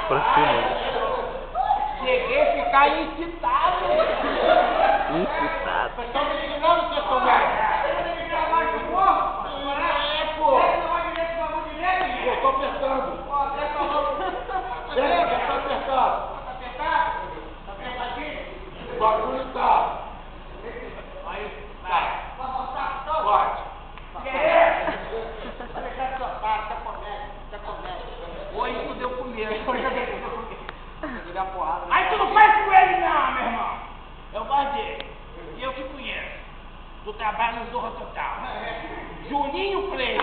Pra cima. Cheguei a ficar incitado. Incitado. Vocês estão me ensinando, seu comédia? Eu tô apertando. Já tá apertado. Tá apertado? Tá apertadinho? O bagulho tá. Aí, vai. Pode botar? Pode. Olha cá, sua cara, tá comédia. Hoje tu deu comigo. Aí tu não faz com ele não, meu irmão. Eu gosto dele. E eu que conheço. Tu trabalha no Zorra Total. Juninho Play.